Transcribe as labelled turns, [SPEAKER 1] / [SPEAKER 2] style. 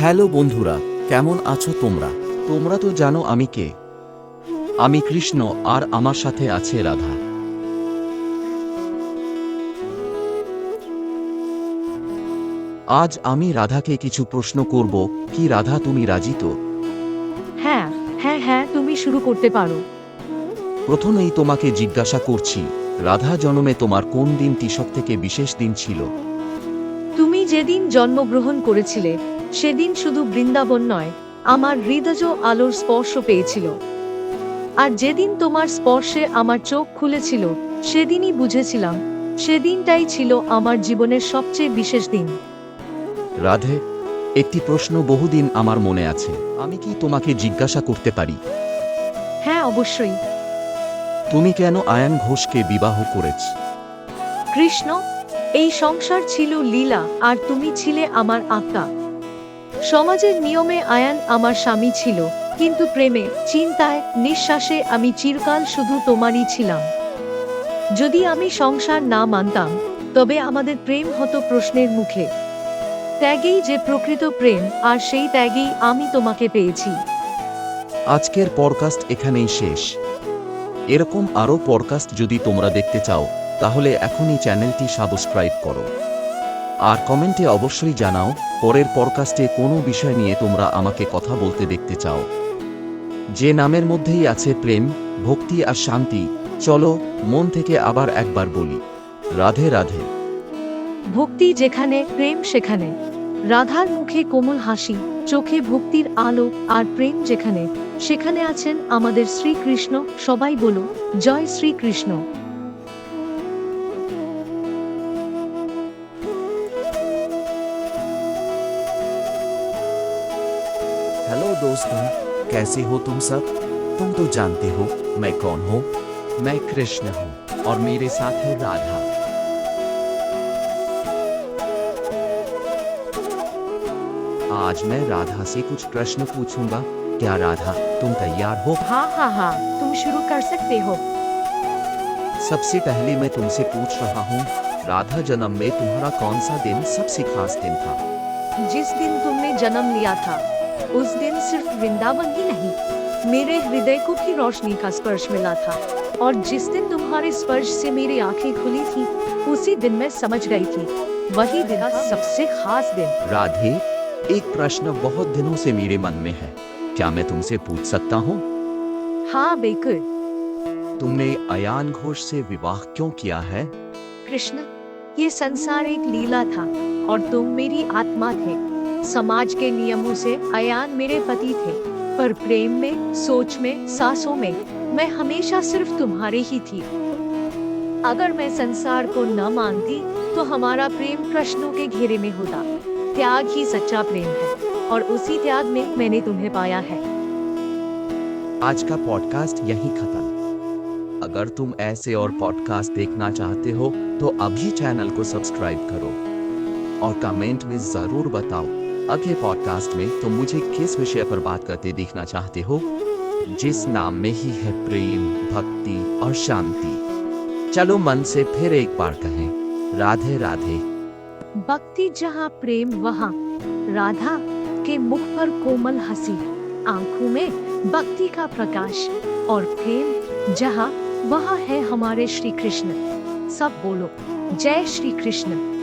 [SPEAKER 1] Hello বন্ধুরা, কেমন আছো তোমরা? তোমরা তো জানো আমি কে। আমি কৃষ্ণ, আর আমার সাথে আছে রাধা। আজ আমি রাধাকে কিছু প্রশ্ন করব। কি রাধা, তুমি রাজি তো?
[SPEAKER 2] হ্যাঁ হ্যাঁ হ্যাঁ, তুমি শুরু করতে পারো।
[SPEAKER 1] প্রথমেই তোমাকে জিজ্ঞাসা করছি, রাধা, জন্মে তোমার কোন দিনটি সবথেকে বিশেষ দিন ছিল?
[SPEAKER 2] তুমি যেদিন জন্মগ্রহণ করেছিলে সেদিন শুধু বৃন্দাবন নয়, আমার হৃদয় আলোর স্পর্শ পেয়েছিল। আর যেদিন তোমার স্পর্শে আমার চোখ খুলেছিল সেদিনই বুঝেছিলাম সেদিনটাই ছিল আমার জীবনের সবচেয়ে বিশেষ দিন।
[SPEAKER 1] রাধে, একটি প্রশ্ন বহুদিন আমার মনে আছে। আমি কি তোমাকে জিজ্ঞাসা করতে পারি,
[SPEAKER 2] হ্যাঁ, অবশ্যই।
[SPEAKER 1] তুমি কেন আয়ান ঘোষকে বিবাহ করেছ?
[SPEAKER 2] কৃষ্ণ, এই সংসার ছিল লীলা আর তুমি ছিলে আমার আত্মা। সমাজের নিয়মে আয়ান আমার স্বামী ছিল, কিন্তু প্রেমে, চিন্তায়, নিঃশ্বাসে আমি চিরকাল শুধু তোমারই ছিলাম। যদি আমি সংসার না মানতাম তবে আমাদের প্রেম হতো প্রশ্নের মুখে। ত্যাগেই যে প্রকৃত প্রেম, আর সেই ত্যাগেই আমি তোমাকে পেয়েছি।
[SPEAKER 1] আজকের পডকাস্ট এখানেই শেষ। এরকম আরও পডকাস্ট যদি তোমরা দেখতে চাও তাহলে এখনই চ্যানেলটি সাবস্ক্রাইব করো। আর কমেন্টে অবশ্যই জানাও পরের পডকাস্টে কোনো বিষয় নিয়ে তোমরা আমাকে কথা বলতে দেখতে চাও। যে নামের মধ্যেই আছে প্রেম, ভক্তি আর শান্তি। চলো মন থেকে আবার একবার বলি, রাধে রাধে।
[SPEAKER 2] ভক্তি যেখানে, প্রেম সেখানে। রাধার মুখে কোমল হাসি, চোখে ভক্তির আলো, আর প্রেম যেখানে, সেখানে আছেন আমাদের শ্রীকৃষ্ণ। সবাই বলো, জয় শ্রীকৃষ্ণ।
[SPEAKER 1] हेलो दोस्तों, कैसे हो तुम सब? तुम तो जानते हो मैं कौन हूँ। मैं कृष्ण हूँ और मेरे साथ है राधा। आज मैं राधा से कुछ प्रश्न पूछूंगा। क्या राधा, तुम तैयार हो?
[SPEAKER 2] हाँ हाँ हाँ, तुम शुरू कर सकते हो।
[SPEAKER 1] सबसे पहले मैं तुमसे पूछ रहा हूँ, राधा, जन्म में तुम्हारा कौन सा दिन सबसे खास दिन था?
[SPEAKER 2] जिस दिन तुमने जन्म लिया था उस दिन सिर्फ वृंदावन ही नहीं, मेरे हृदय को भी रोशनी का स्पर्श मिला था। और जिस दिन तुम्हारे स्पर्श से मेरी आंखें खुली थी उसी दिन मैं समझ गई थी वही दिन था सबसे खास दिन।
[SPEAKER 1] राधे, एक प्रश्न बहुत दिनों से मेरे मन में है, क्या मैं तुमसे पूछ सकता हूँ?
[SPEAKER 2] हाँ बिल्कुल।
[SPEAKER 1] तुमने अयान घोष से विवाह क्यों किया है?
[SPEAKER 2] कृष्ण, ये संसार एक लीला था और तुम मेरी आत्मा थे। समाज के नियमों से अयान मेरे पति थे, पर प्रेम में, सोच में, सांसों में मैं हमेशा सिर्फ तुम्हारे ही थी। अगर मैं संसार को न मानती तो हमारा प्रेम प्रश्नों के घेरे में होता। त्याग ही सच्चा प्रेम है और उसी त्याग में मैंने तुम्हें पाया है।
[SPEAKER 1] आज का पॉडकास्ट यहीं खत्म। अगर तुम ऐसे और पॉडकास्ट देखना चाहते हो तो अभी चैनल को सब्सक्राइब करो और कमेंट में जरूर बताओ अगले पॉडकास्ट में तुम मुझे किस विषय पर बात करते देखना चाहते हो, जिस नाम में ही है प्रेम, भक्ति और शांति। चलो मन से फिर एक बार कहें, राधे राधे।
[SPEAKER 2] भक्ति जहाँ, प्रेम वहाँ। राधा के मुख पर कोमल हंसी, आंखों में भक्ति का प्रकाश। और प्रेम जहाँ, वहाँ है हमारे श्री कृष्ण। सब बोलो, जय श्री कृष्ण।